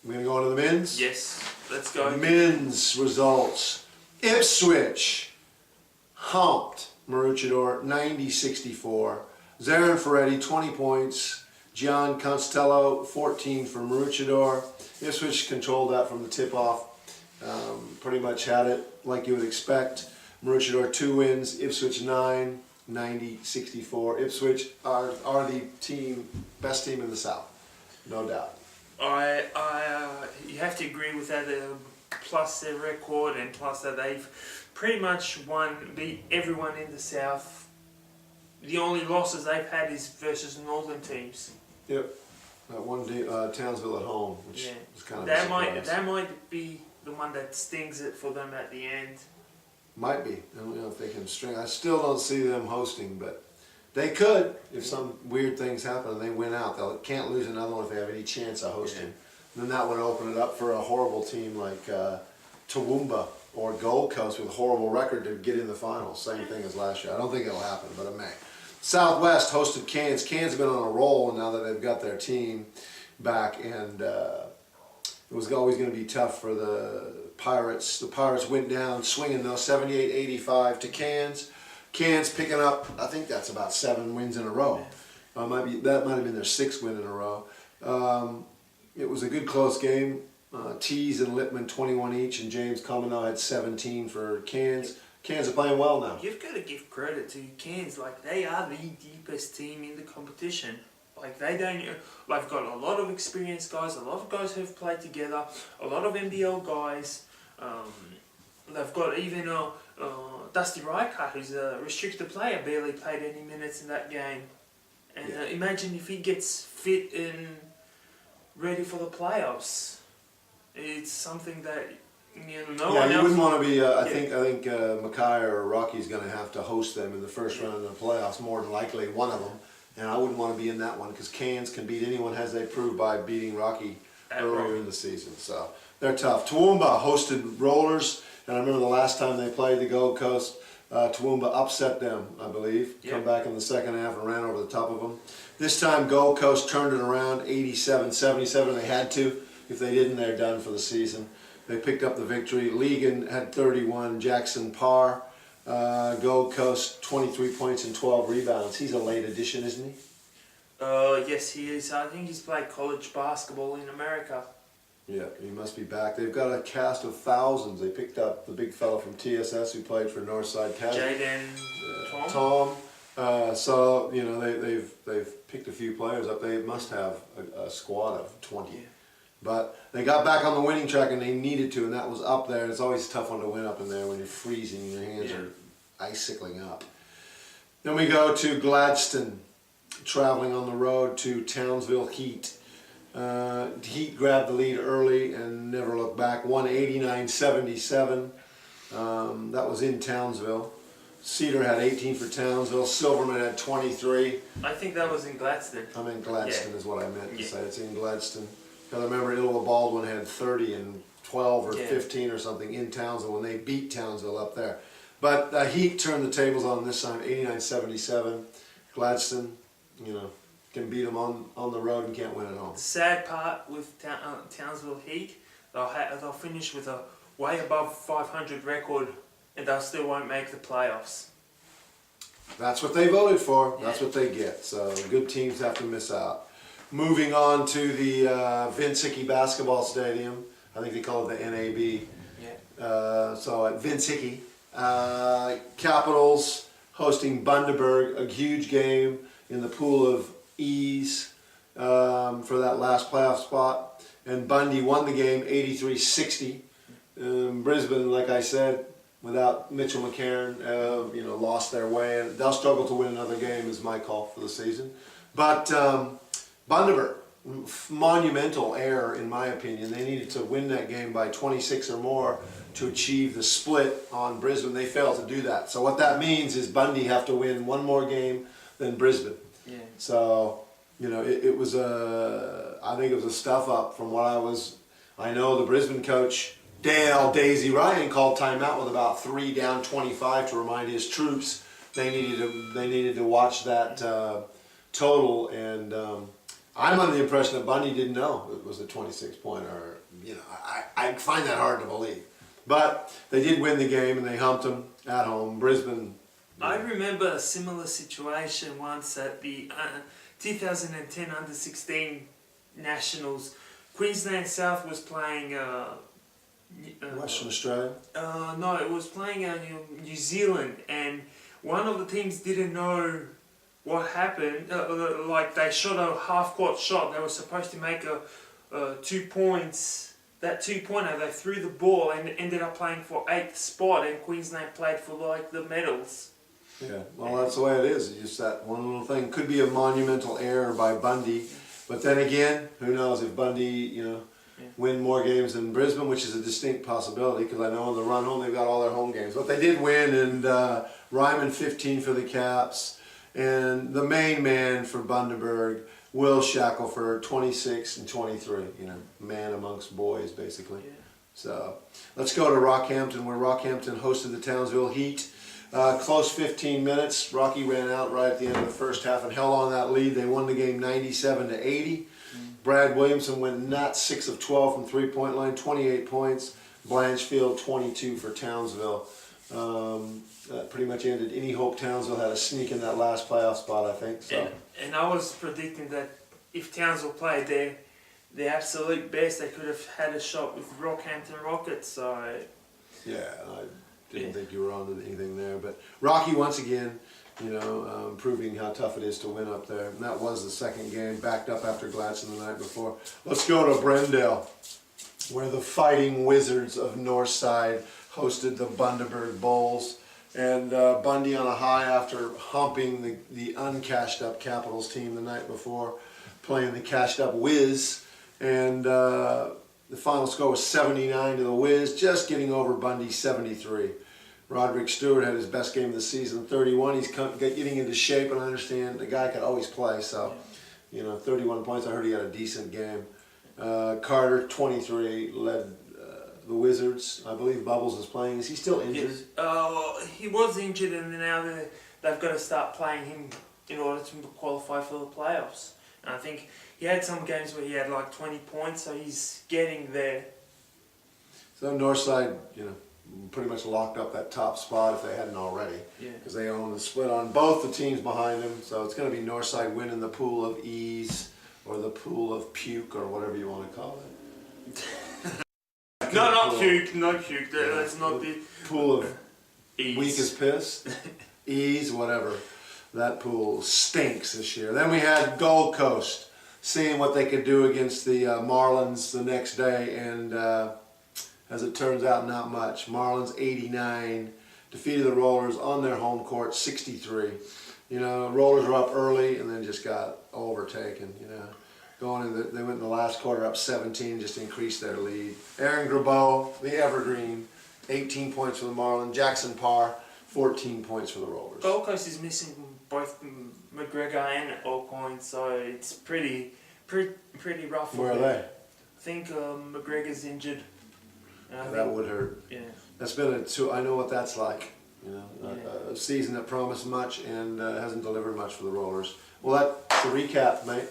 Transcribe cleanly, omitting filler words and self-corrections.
We're going to go on to the men's? Yes, let's go. Men's results. Ipswich humped Maroochydore 90-64. Zarin Ferretti 20 points. Gian Constello 14 for Maroochydore. Ipswich controlled that from the tip-off. Pretty much had it like you would expect. Maroochydore 2 wins. Ipswich 9, 90-64. Ipswich are the best team in the South, no doubt. You have to agree with that. Plus their record, and plus that they've pretty much beat everyone in the South. The only losses they've had is versus northern teams. Yep, that one Townsville at home, which is kind of that might be the one that stings it for them at the end. Might be. I don't know if they can string. I still don't see them hosting, but they could if some weird things happen and they win out. They can't lose another one if they have any chance of hosting. Then that would open it up for a horrible team like Toowoomba or Gold Coast with a horrible record to get in the finals. Same thing as last year. I don't think it'll happen, but it may. Southwest hosted Cairns. Cairns have been on a roll now that they've got their team back, and it was always going to be tough for the Pirates. The Pirates went down swinging though, 78-85 to Cairns. Cairns picking up, I think that's about 7 wins in a row. That might have been their 6th win in a row. It was a good close game. Tees and Lippman 21 each, and James Comino had 17 for Cairns. Cairns are playing well now. You've got to give credit to Cairns. Like, they are the deepest team in the competition. Like, they've got a lot of experienced guys, a lot of guys who've played together, a lot of NBL guys. They've got even Dusty Reichardt, who's a restricted player, barely played any minutes in that game. And imagine if he gets fit and ready for the playoffs. It's something that you wouldn't want to be. I think Mackay or Rocky's going to have to host them in the first round of the playoffs, more than likely one of them. And I wouldn't want to be in that one because Cairns can beat anyone, as they proved by beating Rocky earlier in the season. So they're tough. Toowoomba hosted Rollers, and I remember the last time they played the Gold Coast, Toowoomba upset them, I believe. Come back in the second half and ran over the top of them. This time Gold Coast turned it around 87-77. They had to. If they didn't, they're done for the season. They picked up the victory. Legan had 31. Jackson Parr. Gold Coast 23 points and 12 rebounds. He's a late addition, isn't he? Yes, he is. I think he's played college basketball in America. Yeah, he must be back. They've got a cast of thousands. They picked up the big fella from TSS who played for Northside County. Jaden Tom. So they've picked a few players up. They must have a squad of 20. Yeah. But they got back on the winning track and they needed to, and that was up there. And it's always a tough one to win up in there when you're freezing and your hands are icicling up. Then we go to Gladstone, traveling on the road to Townsville Heat. Heat grabbed the lead early and never looked back. Won 89-77. That was in Townsville. Cedar had 18 for Townsville. Silverman had 23. I think that was in Gladstone. I meant Gladstone is what I meant to say. It's in Gladstone. I remember Ilva Baldwin had 30 and 12 or 15 or something in Townsville when they beat Townsville up there. But the Heat turned the tables on this time, 89-77. Gladstone, can beat them on the road and can't win at home. The sad part with Townsville Heat, they'll finish with a way above 500 record and they still won't make the playoffs. That's what they voted for. That's what they get. So good teams have to miss out. Moving on to the Vince Hickey Basketball Stadium. I think they call it the NAB. So at Vince Hickey. Capitals hosting Bundaberg, a huge game in the pool of ease for that last playoff spot. And Bundy won the game 83-60. Brisbane, like I said, without Mitchell McCarron, lost their way. And they'll struggle to win another game is my call for the season. But Bundaberg, monumental error in my opinion. They needed to win that game by 26 or more to achieve the split on Brisbane. They failed to do that. So what that means is Bundy have to win one more game than Brisbane. Yeah. So, it was I think it was a stuff up from what I know the Brisbane coach, Dale Daisy Ryan, called timeout with about 3 down 25 to remind his troops they needed to watch that total and I'm under the impression that Bundy didn't know it was a 26-pointer. I find that hard to believe. But they did win the game and they humped them at home. Brisbane. I remember a similar situation once at the 2010 Under-16 Nationals. Queensland South was playing Western Australia. no, it was playing New Zealand, and one of the teams didn't know what happened. Like they shot a half-court shot. They were supposed to make 2 points. That 2-pointer, they threw the ball and ended up playing for 8th spot, and Queensland played for like the medals. Yeah, well, that's the way it is. It's just that one little thing. Could be a monumental error by Bundy, but then again, who knows if Bundy, win more games than Brisbane, which is a distinct possibility because I know in the run home they've got all their home games. But they did win, and Ryman 15 for the Caps, and the main man for Bundaberg, Will Shackelford, 26 and 23. Man amongst boys, basically. Yeah. So let's go to Rockhampton, where Rockhampton hosted the Townsville Heat. Close 15 minutes. Rocky ran out right at the end of the first half and held on that lead. They won the game 97-80. Brad Williamson went nuts, 6 of 12 from three-point line, 28 points. Blanchfield, 22 for Townsville. That pretty much ended any hope Townsville had a sneak in that last playoff spot, I think. So. And I was predicting that if Townsville played their absolute best, they could have had a shot with Rockhampton Rockets. So Yeah, I didn't think you were on to anything there. But Rocky, once again, proving how tough it is to win up there. And that was the second game, backed up after Gladstone the night before. Let's go to Brendale, where the Fighting Wizards of Northside hosted the Bundaberg Bulls. And Bundy on a high after humping the uncashed up Capitals team the night before, playing the cashed up Wiz. And the final score was 79 to the Wiz, just getting over Bundy 73. Roderick Stewart had his best game of the season, 31. He's getting into shape, and I understand the guy could always play. So, 31 points. I heard he had a decent game. Carter, 23, led the Wizards. I believe Bubbles is playing. Is he still injured? Yes. He was injured, and now they've got to start playing him in order to qualify for the playoffs. And I think he had some games where he had like 20 points, so he's getting there. So Northside, pretty much locked up that top spot if they hadn't already. Yeah. Because they own the split on both the teams behind them. So it's going to be Northside winning the pool of ease or the pool of puke or whatever you want to call it. No, not puke. That's not the pool of ease. Weak as piss, ease, whatever. That pool stinks this year. Then we had Gold Coast seeing what they could do against the Marlins the next day, and as it turns out, not much. Marlins 89, defeated the Rollers on their home court 63. Rollers were up early and then just got overtaken. They went in the last quarter up 17, just increased their lead. Aaron Grabeau, the evergreen, 18 points for the Marlins. Jackson Parr, 14 points for the Rollers. Gold Coast is missing both McGregor and Alcoin, so it's pretty rough. Where are they? I think McGregor's injured. That would hurt. Yeah. That's been I know what that's like. A season that promised much and hasn't delivered much for the Rollers. Well, that's the recap, mate.